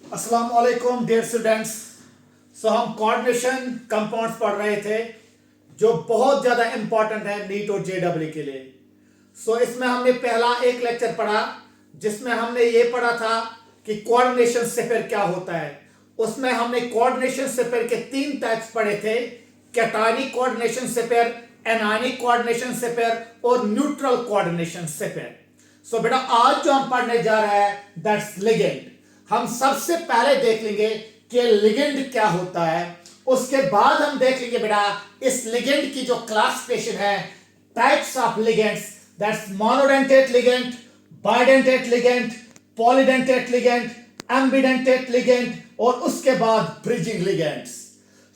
अस्सलाम वालेकुम dear students. हम कोऑर्डिनेशन कंपाउंड्स पढ़ रहे थे जो बहुत ज़्यादा इंपॉर्टेंट है नीट और जेडब्ल्यू के लिए। इसमें हमने पहला एक लेक्चर पढ़ा जिसमें हमने ये पढ़ा था कि कोऑर्डिनेशन सेफर क्या होता है। उसमें हमने कोऑर्डिनेशन सेफर के 3 टाइप्स पढ़े थे, cationic coordination safer, anionic coordination safer और न्यूट्रल कोऑर्डिनेशन सेफर। बेटा आज जो हम पढ़ने जा रहे हैं दैट्स लिगेंड। हम सबसे पहले देख लेंगे कि लिगेंड क्या होता है, उसके बाद हम देख लेंगे बेटा इस लिगेंड की जो क्लासिफिकेशन है, types of ligands, that's monodentate ligand, bidentate ligand, polydentate ligand, ambidentate ligand और उसके बाद ब्रिजिंग लिगेंड्स।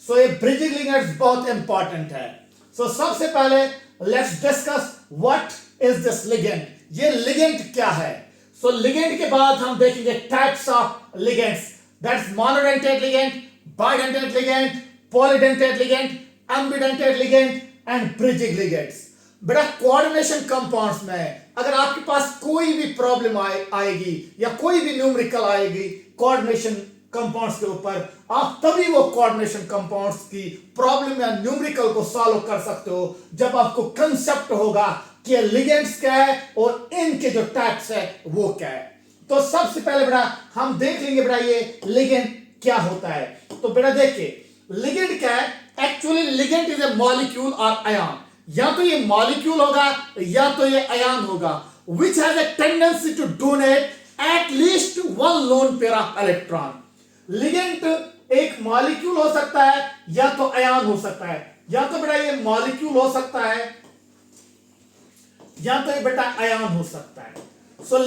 ये ब्रिजिंग लिगेंड्स बहुत इंपॉर्टेंट है। सबसे पहले let's discuss what is this ligand. ये लिगेंड क्या है? लिगेंड के बाद हम देखेंगे types of ligands, that's monodentate ligand, bidentate ligand, polydentate ligand, ambidentate ligand and bridging ligands. बेटा कोऑर्डिनेशन कंपाउंड्स में अगर आपके पास कोई भी प्रॉब्लम आएगी या कोई भी न्यूमेरिकल आएगी कोऑर्डिनेशन कंपाउंड्स के ऊपर, आप तभी वो कोऑर्डिनेशन कंपाउंड्स की प्रॉब्लम या न्यूमेरिकल को सॉल्व कर सकते हो जब आपको कंसेप्ट होगा कि लिगेंड्स क्या है और इनके जो टाइप्स है वो क्या है। सबसे पहले बेटा हम देख लेंगे बेटा ये लिगेंड क्या होता है। बेटा देखिए लिगेंड क्या है। Actually ligand is a molecule और आयन। या तो ये मॉलिक्यूल होगा या तो ये आयन होगा, which has a tendency to donate at least one lone pair of electron। Ligand एक मॉलिक्यूल हो सकता है या तो आयन हो सकता है। या तो बेटा ये मॉलिक्यूल हो सकता है या तो ये बेटा आयन हो सकता है।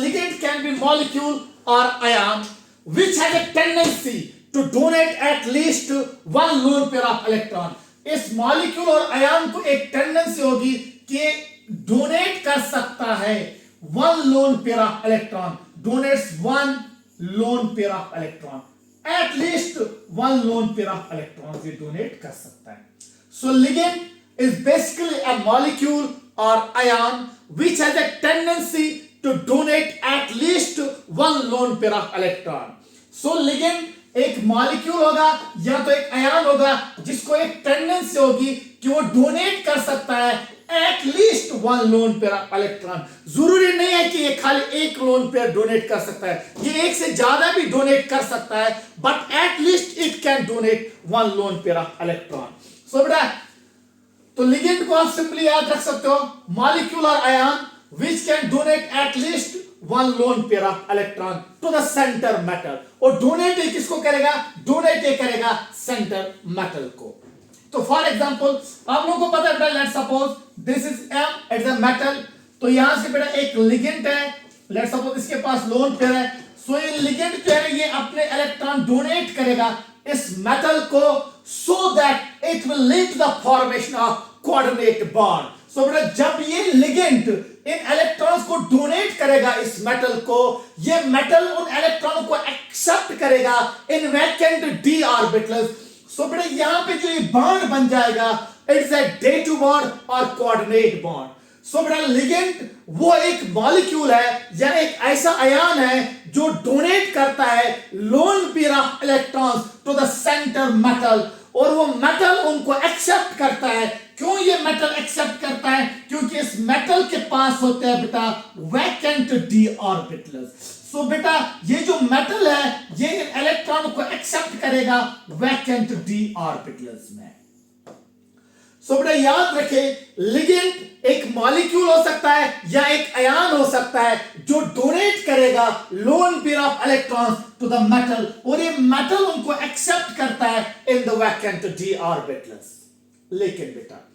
लिगेंड कैन बी मॉलिक्यूल और ion which has a tendency to donate at least one lone pair of electron। इस मॉलिक्यूल और आयन को एक टेंडेंसी होगी कि डोनेट कर सकता है one lone pair of electron, donates one lone pair of electron, at least one lone pair of electron ये डोनेट कर सकता है। Ligand is basically a molecule और ion which has a tendency to donate at least one lone pair of electron। Ligand एक molecule होगा या तो एक आयन होगा जिसको एक टेंडेंसी होगी कि वो डोनेट कर सकता है at least one lone pair of electron. जरूरी नहीं है कि ये खाली एक लोन पेयर डोनेट कर सकता है, ये एक से ज्यादा भी डोनेट कर सकता है, but at least it can donate one lone pair of electron. बेटा लिगेंड को आप सिंपली याद रख सकते हो, मॉलिक्यूल और ion which can donate at least one lone pair of electron to the center metal। और डोनेट ये किसको करेगा? डोनेट ये करेगा सेंटर मेटल को। फॉर एग्जांपल आप लोगों को पता है बेटा, let's suppose this is M, it's a metal. यहां से बेटा एक लिगेंड है, लेट्स सपोज इसके पास लोन पेयर है। ये लिगेंड जो है ये अपने इलेक्ट्रॉन डोनेट करेगा इस मेटल को so that it will lead to the formation of coordinate bond। बेटा जब ये लिगेंड इन इलेक्ट्रॉन्स को डोनेट करेगा इस मेटल को, ये मेटल उन इलेक्ट्रॉनों को एक्सेप्ट करेगा इन वैकेंट d ऑर्बिटल्स। बेटा यहां पे जो ये बॉन्ड बन जाएगा इट्स अ day2 बॉन्ड और कोऑर्डिनेट बॉन्ड। बेटा लिगेंड वो एक मॉलिक्यूल है या एक ऐसा आयन है जो डोनेट करता है lone pair of electrons to the centre metal, और वो मेटल उनको एक्सेप्ट करता है। क्यों ये मेटल एक्सेप्ट करता है? क्योंकि इस मेटल के पास होते हैं बेटा वैकेंट d ऑर्बिटल्स। बेटा ये जो मेटल है ये इन इलेक्ट्रॉन को एक्सेप्ट करेगा वैकेंट d ऑर्बिटल्स में। बेटा याद रखें लिगेंड एक मॉलिक्यूल हो सकता है या एक आयन हो सकता है जो डोनेट करेगा lone pair of electrons to the metal, और ये मेटल उनको एक्सेप्ट करता है in the vacant d orbitals. लेकिन बेटा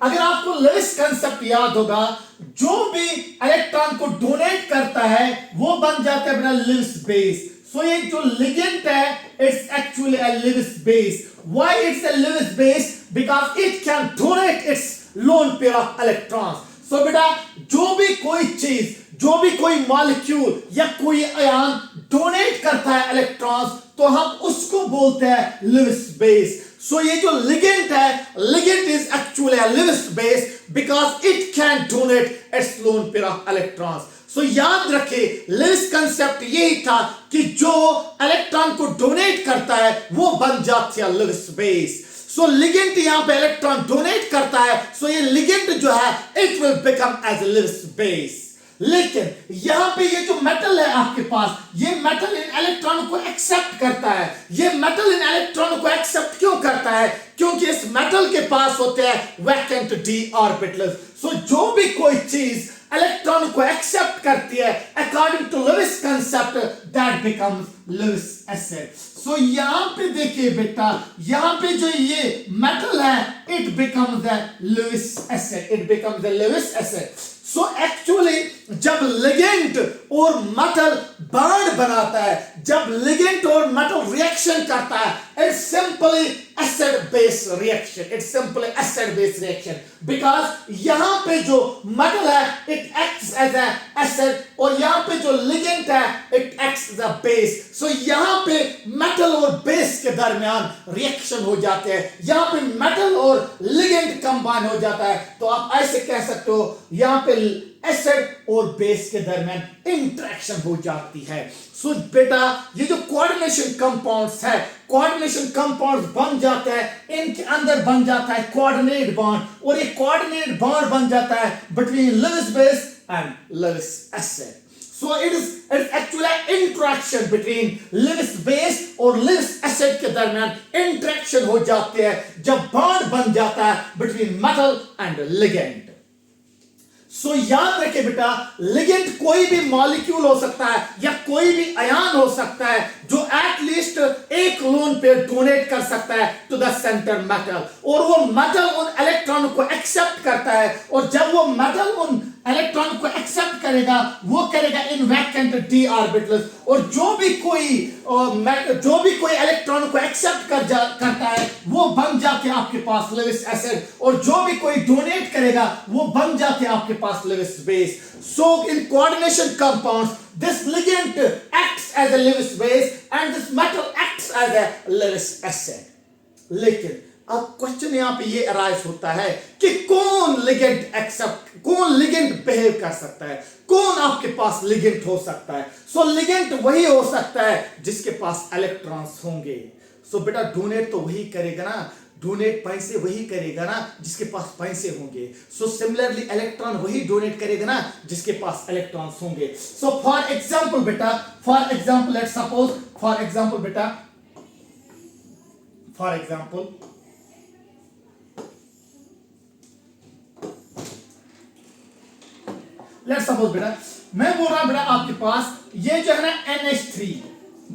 अगर आपको लेविस कंसेप्ट याद होगा, जो भी इलेक्ट्रॉन को डोनेट करता है वो बन जाता है बेटा लेविस बेस। ये जो लिगेंड है it's actually a Lewis base. Why it's a Lewis base? Because it can donate its lone pair of electrons। बेटा जो भी कोई चीज, जो भी कोई मॉलिक्यूल या कोई आयन डोनेट करता है इलेक्ट्रॉन्स तो हम उसको बोलते हैं लेविस बेस। ये जो लिगेंड है, ligand is actually a Lewis base because it can donate its lone pair of electrons. So याद रखिए लेविस कंसेप्ट यही था कि जो इलेक्ट्रॉन को डोनेट करता है वो बन जाती है लेविस बेस। सो लिगेंड यहां पे इलेक्ट्रॉन डोनेट करता है, सो ये लिगेंड जो है it will become as Lewis base. लेकिन यहां पे ये जो मेटल है आपके पास, ये मेटल इन इलेक्ट्रॉन को एक्सेप्ट करता है। ये मेटल इन इलेक्ट्रॉन को एक्सेप्ट क्यों करता है? क्योंकि इस मेटल के पास होते हैं वैकेंट डी ऑर्बिटल्स। सो जो भी कोई चीज इलेक्ट्रॉन को एक्सेप्ट करती है according to Lewis concept that becomes Lewis acid. So यहां पे देखिए बेटा, यहां पे जो ये मेटल है it becomes the Lewis acid, it becomes the Lewis acid. So actually जब लिगेंड और मेटल बॉन्ड बनाता है, जब लिगेंड और मेटल रिएक्शन करता है, it's simply acid base reaction, it's simply acid base reaction. Because यहां पे जो मेटल है it acts as a acid और यहां पे जो लिगेंड है it acts as a base. So यहां पे मेटल और बेस के दरमियान रिएक्शन हो जाते हैं, यहां पे मेटल और लिगेंड कंबाइन हो जाता है। तो आप ऐसे कह सकते हो यहां पे एसिड और बेस के दरमियान इंटरेक्शन हो जाती है। सो बेटा ये जो कोऑर्डिनेशन कंपाउंड्स है, कोऑर्डिनेशन कंपाउंड्स बन जाते हैं, इनके अंदर बन जाता है कोऑर्डिनेट बॉन्ड और ये कोऑर्डिनेट बॉन्ड बन जाता है between Lewis base and Lewis acid. So it's actually an interaction between Lewis base और Lewis acid के दरमियान interaction हो जाते हैं जब बॉन्ड बन जाता है between metal and ligand। सो याद रखिए बेटा, लिगेंड कोई भी मॉलिक्यूल हो सकता है या कोई भी आयन हो सकता है जो एटलीस्ट एक लोन पेयर डोनेट कर सकता है टू द सेंटर मेटल, और वो मेटल उन इलेक्ट्रॉन को एक्सेप्ट करता है, और जब वो मेटल उन इलेक्ट्रॉन को एक्सेप्ट करेगा वो करेगा इन वैकेंट डी ऑर्बिटल्स, और जो भी कोई इलेक्ट्रॉन को एक्सेप्ट करता है वो बन जाते हैं आपके पास लेविस एसिड, और जो भी कोई डोनेट करेगा वो बन जाते हैं आपके पास Lewis base. So in coordination compounds this ligand acts as a Lewis base and this metal acts as a Lewis acid। लेकिन अब क्वेश्चन यहां पे ये अराइज होता है कि कौन लिगेंड बिहेव कर सकता है, कौन आपके पास लिगेंड हो सकता है? सो लिगेंड वही हो सकता है जिसके पास इलेक्ट्रॉन्स होंगे। सो बेटा डोनेट तो वही करेगा ना, डोनेट पैसे वही करेगा ना जिसके पास पैसे होंगे। सो सिमिलरली इलेक्ट्रॉन वही डोनेट करेगा ना जिसके पास इलेक्ट्रॉन्स होंगे। सो फॉर एग्जांपल बेटा, for example let's suppose, for example बेटा, फॉर एग्जांपल लेट्स सपोज बेटा, मैं बोल रहा हूं बेटा आपके पास ये जो है ना NH3,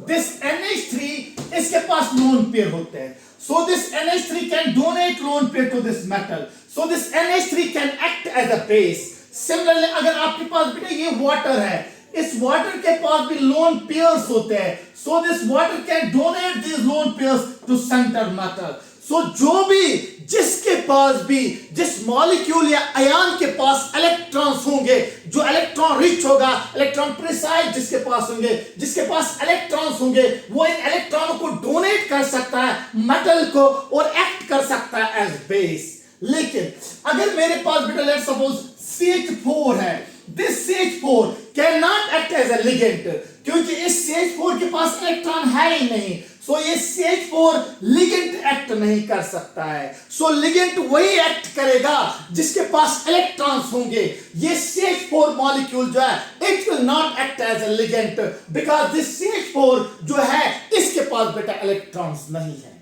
दिस NH3 इसके पास लोन पेयर होते हैं। So this NH3 can donate lone pair to this metal. So this NH3 can act as a base. Similarly, अगर आपके पास बेटा ये वाटर है, इस वाटर के पास भी लोन पेयर्स होते हैं। So this water can donate these lone pairs to center metal. So जो भी जिसके पास भी जिस मॉलिक्यूल या आयन के पास इलेक्ट्रॉन्स होंगे, जो इलेक्ट्रॉन रिच होगा, इलेक्ट्रॉन प्रिसाइज जिसके पास होंगे, जिसके पास इलेक्ट्रॉन्स होंगे, वो इन इलेक्ट्रॉनों को डोनेट कर सकता है मेटल को और एक्ट कर सकता है एज बेस। लेकिन अगर मेरे पास बेटा लेट्स सपोज CH4 है, this CH4 can not act as a ligand, क्योंकि इस CH4 के पास इलेक्ट्रॉन है ही नहीं। सो ये CH4 लिगेंड एक्ट नहीं कर सकता है। सो लिगेंड वही एक्ट करेगा जिसके पास इलेक्ट्रॉन्स होंगे। ये CH4 मॉलिक्यूल जो है it will not act as a ligand because this CH4 जो है इसके पास बेटा इलेक्ट्रॉन्स नहीं है।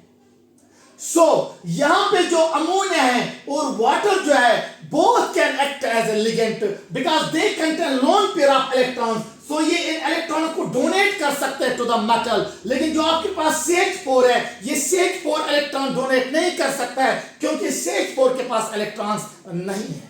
सो यहां पे जो अमोनिया है और वाटर जो है both can act as a ligand because they contain lone pair of electrons. So ये इन इलेक्ट्रॉनों को डोनेट कर सकते हैं टू द मेटल। लेकिन जो आपके पास CH4 है, ये CH4 इलेक्ट्रॉन डोनेट नहीं कर सकता है क्योंकि CH4 के पास इलेक्ट्रॉन्स नहीं है।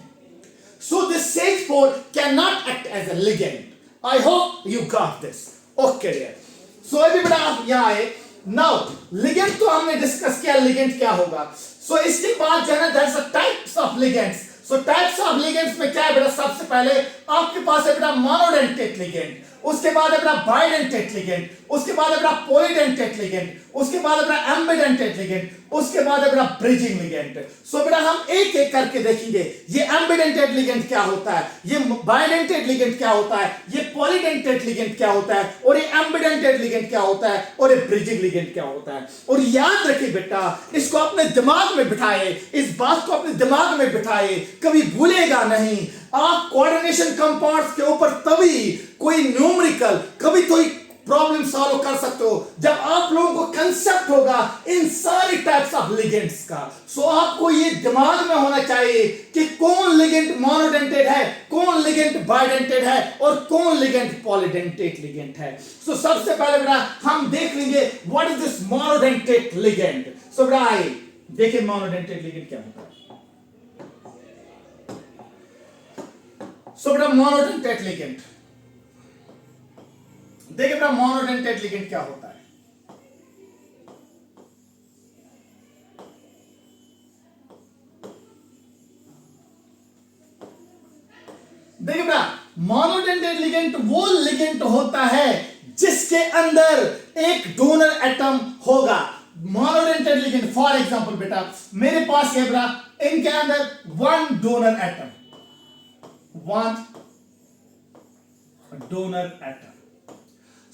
So this CH4 can not act as a ligand. I hope you got this. Okay dear, so अभी बेटा आप यहां आए। नाउ लिगेंड तो हमने डिस्कस किया, लिगेंड क्या होगा। सो इसके बाद जो है ना that's a types of ligands. So types of ligands में क्या है बेटा, सबसे पहले आपके पास है बेटा मोनोडेंटेट लिगेंड। उसके बाद अपना बाइडेंटेट लिगेंड, उसके बाद अपना पॉलीडेंटेट लिगेंड, उसके बाद अपना एम्बिडेंटेट लिगेंड, उसके बाद अपना ब्रिजिंग लिगेंड। सो बेटा हम एक एक करके देखेंगे ये एम्बिडेंटेट लिगेंड क्या होता है, ये बाइडेंटेट लिगेंड क्या होता है, ये पॉलीडेंटेट लिगेंड क्या होता है, और ये एम्बिडेंटेट लिगेंड क्या होता है, और ये ब्रिजिंग लिगेंड क्या होता है। और याद रखिए बेटा, इसको अपने दिमाग में बिठाए, इस बात को अपने दिमाग में बिठाए, कभी भूलेगा नहीं। आप कोऑर्डिनेशन कंपाउंड्स के ऊपर तभी कोई न्यूमेरिकल, कभी कोई प्रॉब्लम सॉल्व कर सकते हो जब आप लोगों को कंसेप्ट होगा इन सारी टाइप्स ऑफ लिगेंड्स का। सो आपको ये दिमाग में होना चाहिए कि कौन लिगेंड मोनोडेंटेट है, कौन लिगेंड बाइडेंटेट है, और कौन लिगेंड पॉलीडेंटेट लिगेंड है। सो सबसे पहले बेटा हम देख लेंगे what is this monodentate ligand. So बेटा आइए देखिए मोनोडेंटेट लिगेंड क्या होता है। सो बेटा मोनोडेंटेट लिगेंड, देखिए बेटा मोनोडेंटेट लिगेंड क्या होता है। देखिए बेटा मोनोडेंटेट लिगेंड वो लिगेंड होता है जिसके अंदर एक डोनर एटम होगा। मोनोडेंटेट लिगेंड फॉर एग्जांपल बेटा मेरे पास है बेटा, इनके अंदर one donor atom, one donor atom.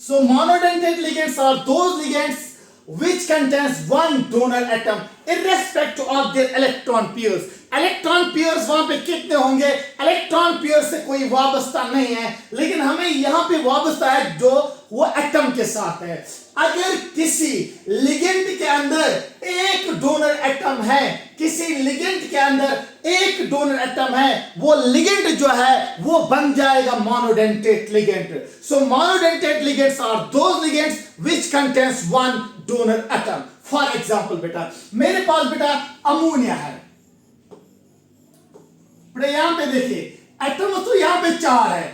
So monodentate ligands are those ligands which contains one donor atom irrespective of their electron pairs. Electron pairs वहां पे कितने होंगे, इलेक्ट्रॉन पेयर से कोई वाबस्ता नहीं है, लेकिन हमें यहां पे वाबस्ता है जो वो एटम के साथ है। अगर किसी लिगेंड के अंदर एक डोनर एटम है, किसी लिगेंड के अंदर एक डोनर एटम है, वो लिगेंड जो है वो बन जाएगा monodentate ligand. So monodentate ligands are those ligands which contains one donor atom. For example बेटा मेरे पास बेटा अमोनिया है, यहां पे देखिए एटम तो यहां पे 4 है,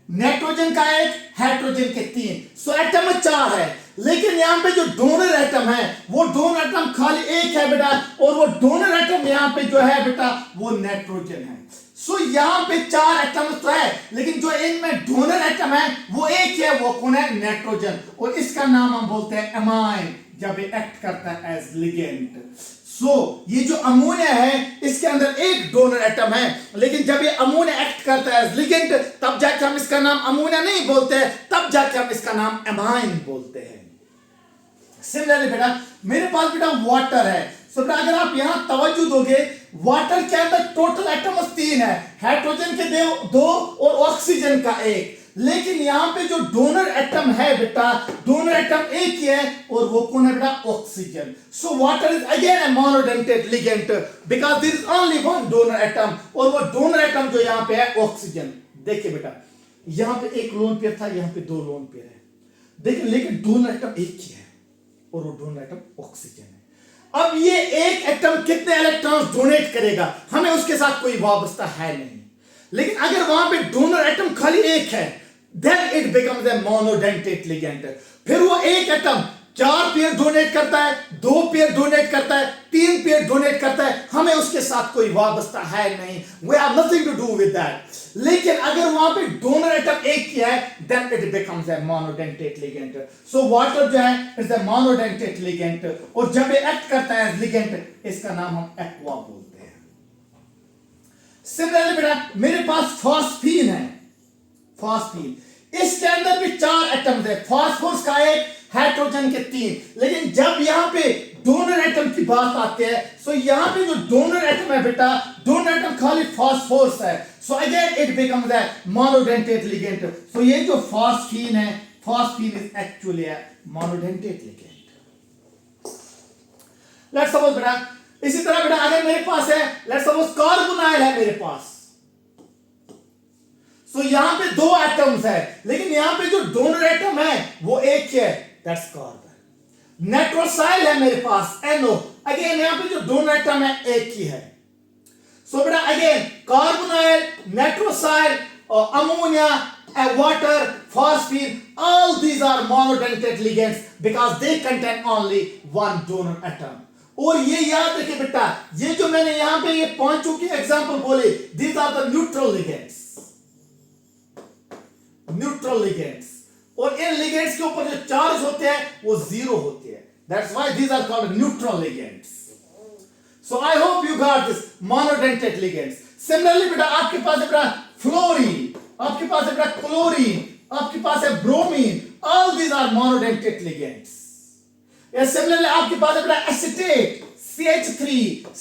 नाइट्रोजन का 1, हाइड्रोजन के 3, सो एटम 4 है। लेकिन यहां पे जो डोनर एटम है वो डोनर एटम खाली 1 है बेटा, और वो डोनर एटम यहां पे जो है बेटा वो नाइट्रोजन है। सो यहां पे 4 एटम तो है, लेकिन जो इनमें डोनर एटम है वो 1 है, वो कौन है, नाइट्रोजन, और इसका नाम हम बोलते हैं एमाइन जब ये एक्ट करता है एज लिगेंड। सो ये जो अमोनिया है इसके अंदर एक डोनर एटम है, लेकिन जब ये अमोनिया एक्ट करता है एज लिगेंड तब जाके हम इसका नाम अमोनिया नहीं बोलते हैं, तब जाके हम इसका नाम एमाइन बोलते हैं। सिमिलरली बेटा मेरे पास बेटा वाटर है। सो बेटा अगर आप यहां तवज्जो दोगे, वाटर के अंदर टोटल एटम 3 है, हाइड्रोजन के 2 और ऑक्सीजन का 1, लेकिन यहां पे जो डोनर एटम है बेटा, डोनर एटम 1 ही है, और वो कौन है बेटा, oxygen. So water is again a monodentate ligand because there is only one donor atom, और वो डोनर एटम जो यहां पे है ऑक्सीजन। देखिए बेटा यहां पे एक लोन पेयर था, यहां पे 2 लोन पेयर है, देखिए लेकिन डोनर एटम 1 ही है, और वो डोनर एटम ऑक्सीजन है। अब ये एक एटम कितने इलेक्ट्रॉन्स डोनेट करेगा हमें उसके साथ कोई वाबस्ता है नहीं, लेकिन अगर वहां पे डोनर एटम खाली 1 है, then it becomes a monodentate ligand। फिर वो एक एटम 4 पेयर डोनेट करता है, 2 पेयर डोनेट करता है, 3 पेयर डोनेट करता है, हमें उसके साथ कोई वाबस्ता है नहीं, we have nothing to do with that। लेकिन अगर वहां पे डोनर एटम 1 ही है, then it becomes a monodentate ligand। so water जो है is a monodentate ligand, और जब ये एक्ट करता है ligand इसका नाम हम एक्वा बोलते हैं। सिमिलरली बेटा मेरे पास फॉस्फीन है, फॉस्फीन, इसके अंदर भी 4 एटम्स है, फास्फोरस का 1, हाइड्रोजन के 3, लेकिन जब यहां पे डोनर एटम की बात आती है, सो यहां पे जो डोनर एटम है बेटा, डोनर एटम खाली फास्फोरस है, so again it becomes a monodentate ligand. So ये जो फॉस्फीन है, phosphine is actually a monodentate ligand. Let's suppose बेटा इसी तरह बेटा अगर मेरे पास है, लेट्स सपोज कार्बोनाइल है मेरे पास, सो यहां पे 2 एटम्स है, लेकिन यहां पे जो डोनर एटम है वो 1 है, दैट्स कार्बन। नाइट्रोसाइल है मेरे पास NO, अगेन यहां पे जो डोनर एटम है 1 ही है। सो बेटा again carbonyl, nitrosyl, ammonia, water, phosphine, all these are monodentate ligands because they contain only one donor atom। और ये याद रखिए बेटा, ये जो मैंने यहां पे ये 5 की एग्जांपल बोले, these are the neutral ligands, neutral ligands। और इन लिगेंड्स के ऊपर जो चार्ज होते हैं वो जीरो होते हैं. That's why these are called neutral ligands. So I hope you got this monodentate ligands. Similarly बेटा आपके पास है बेटा फ्लोरीन, आपके पास है बेटा क्लोरीन, आपके पास है bromine. All these are monodentate ligands. Yes, similarly आपके पास है बेटा acetate CH3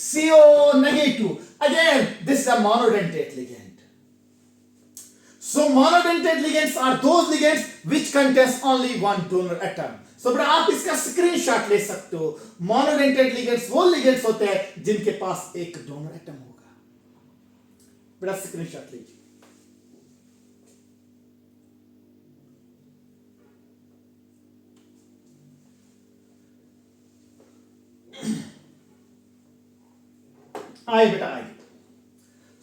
CO negative. Again this is a monodentate ligand. So monodentate ligands are those ligands which contains only one donor atom. So बेटा आप इसका screenshot ले सकते हो. Monodentate ligands वो लिगेंड्स होते हैं जिनके पास एक डोनर एटम होगा. बेटा स्क्रीनशॉट लीजिए. आइए बेटा आइए.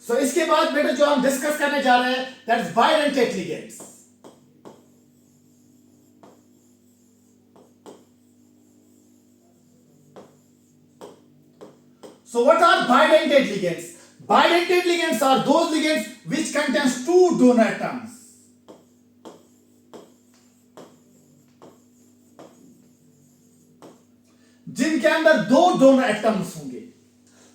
सो इसके बाद बेटा जो हम डिस्कस करने जा रहे हैं that's bidentate ligands. So what are bidentate ligands? Bidentate ligands are those ligands which contains two donor atoms. जिनके अंदर दो donor atoms होंगे.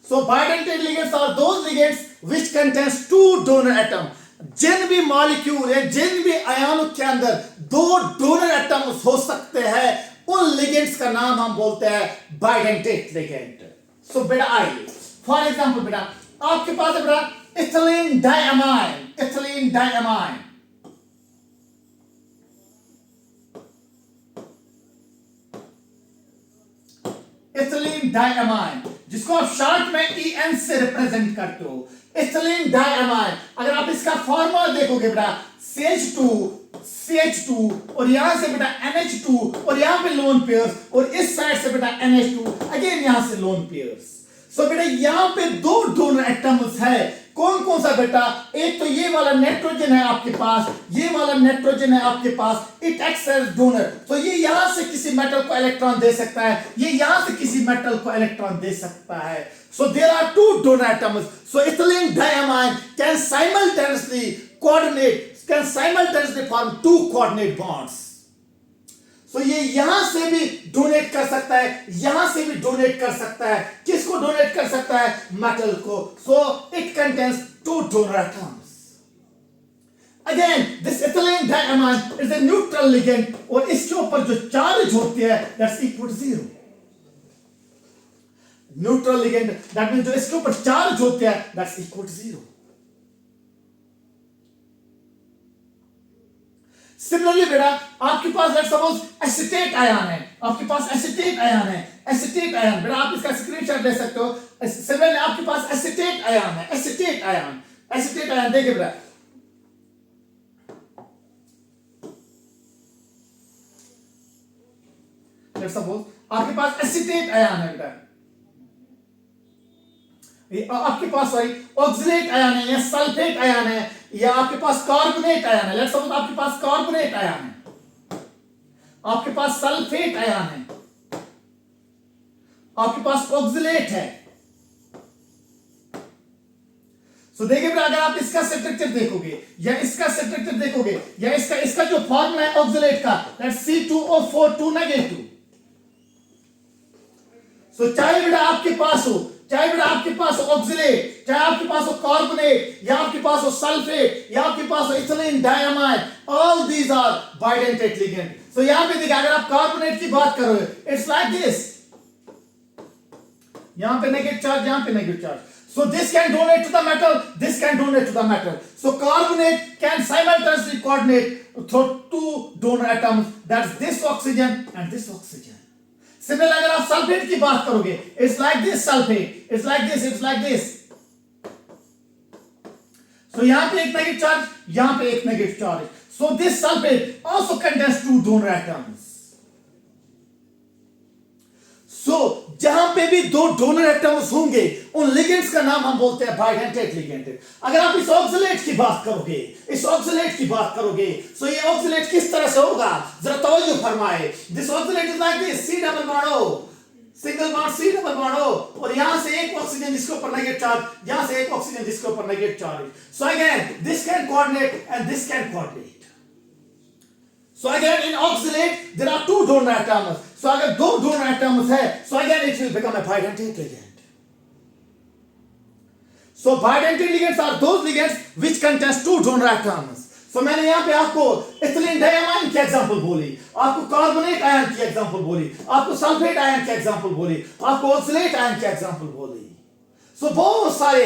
So bidentate ligands are those ligands which contains two donor atoms. जिन भी molecule या जिन भी आयनों के अंदर दो डोनर एटम्स हो सकते हैं उन लिगेंड्स का नाम हम बोलते हैं बाइडेंटेट लिगेंड. सो बेटा आइए फॉर एग्जांपल बेटा आपके पास है बेटा ethylene diamine. Ethylene diamine ethylene diamine जिसको आप शॉर्ट में EN से रिप्रेजेंट करते हो. इथिलीन डायमाइन अगर आप इसका फॉर्मूला देखोगे बेटा CH2 और यहां से बेटा NH2 और यहां पे लोन पेयर्स और इस साइड से बेटा NH2 अगेन यहां से लोन पेयर्स. सो बेटा यहां पे दो डोनर एटम्स है. कौन कौन सा बेटा? एक तो ये वाला नाइट्रोजन है आपके पास, ये वाला नाइट्रोजन है आपके पास. It acts as donor. तो ये यहां से किसी मेटल को इलेक्ट्रॉन दे सकता है, ये यहां से किसी मेटल को इलेक्ट्रॉन दे सकता है. So there are two donor atoms. So ethylene diamine can simultaneously form two coordinate bonds. So ये यहां से भी डोनेट कर सकता है, यहां से भी डोनेट कर सकता है. किसको डोनेट कर सकता है? मेटल को. So it contains two donor atoms. Again, this ethylene diamine is a neutral ligand और इसके ऊपर जो चार्ज होती है that's equal to zero. Neutral ligand that means जो इसके ऊपर चार्ज होते हैं that's equal to zero. Similarly बेटा आपके पास लेट्स सपोज एसिटेट आयन है. आपके पास एसिटेट आयन है. एसिटेट आयन बेटा आप इसका स्क्रीनशॉट ले सकते हो. सिमिलरली आपके पास एसिटेट आयन है. एसिटेट आयन देखिए बेटा लेट्स सपोज आपके पास एसिटेट आयन है बेटा. आपके पास सॉरी ऑक्सीलेट आयन है या सल्फेट आयन है या आपके पास कार्बोनेट आयन है. लेट्स सपोज आपके पास कार्बोनेट आयन है, आपके पास सल्फेट आयन है, आपके पास ऑक्सीलेट है. सो देखिए बेटा अगर आप इसका स्ट्रक्चर देखोगे या इसका स्ट्रक्चर देखोगे या इसका जो फॉर्मूला है ऑक्सीलेट का दैट्स C2O4 2 नेगेटिव. सो चाहे बेटा आपके पास हो, चाहे बेटा आपके पास ऑक्सीलेट, चाहे आपके पास हो कार्बोनेट या आपके पास हो सल्फेट या आपके पास हो ethylene diamine, all these are bidentate ligand. So यहां पे देखिए अगर आप कार्बोनेट की बात करोगे इट्स लाइक दिस. यहां पे नेगेटिव चार्ज, यहां पे negative charge. So this can donate to the metal, this can donate to the metal. So carbonate can simultaneously coordinate through two donor atoms, that's this oxygen and this oxygen. Similarly अगर आप sulphate की बात करोगे it's like this sulfate, it's like this, it's like this. So यहां पे एक negative charge, यहां पे एक negative charge. So this sulfate also contains two donor atoms. So जहां पे भी दो डोनर एटम्स होंगे उन लिगेंड्स का नाम हम बोलते हैं बाइडेंटेट लिगेंड. अगर आप इस ऑक्सीलेट की बात करोगे, सो ये ऑक्सीलेट किस तरह से होगा जरा तवज्जो फरमाए. This oxalate is like this C double bond O, single bond C double bond O और यहां से एक ऑक्सीजन जिसके ऊपर नेगेटिव चार्ज, यहां से एक ऑक्सीजन जिसके ऊपर negative charge. So again this can coordinate and this can coordinate. So again in oxalate there are two donor atoms. So अगर दो donor atoms है, so again it will become a bidentate ligand. So bidentate ligands are those ligands which contains two donor atoms. So मैंने यहाँ पे आपको ethylene diamine की example बोली, आपको कार्बोनेट आयन की एग्जांपल बोली, आपको सल्फेट आयन की एग्जांपल बोली, आपको ऑक्सलेट आयन की एग्जांपल बोली. So बहुत सारे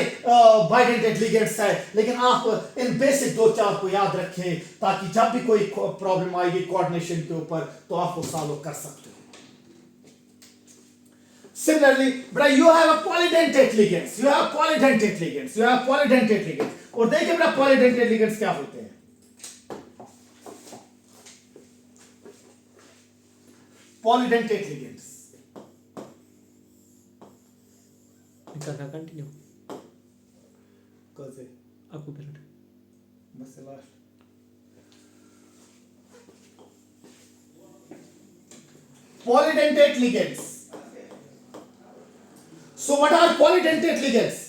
बाइडेंटेट लिगेंड्स है, लेकिन आप इन बेसिक दो चार को याद रखें ताकि जब भी कोई प्रॉब्लम आएगी कोऑर्डिनेशन के ऊपर तो आप वो सॉल्व कर सकते हो. Similarly, but you have a polydentate ligands. You have polydentate ligands. You have polydentate ligands. और देखिए बेटा polydentate ligands क्या होते हैं. Polydentate ligands. करना कंटिन्यू कैसे? आपको पीरियड बस last. Polydentate ligands. So what are polydentate ligands?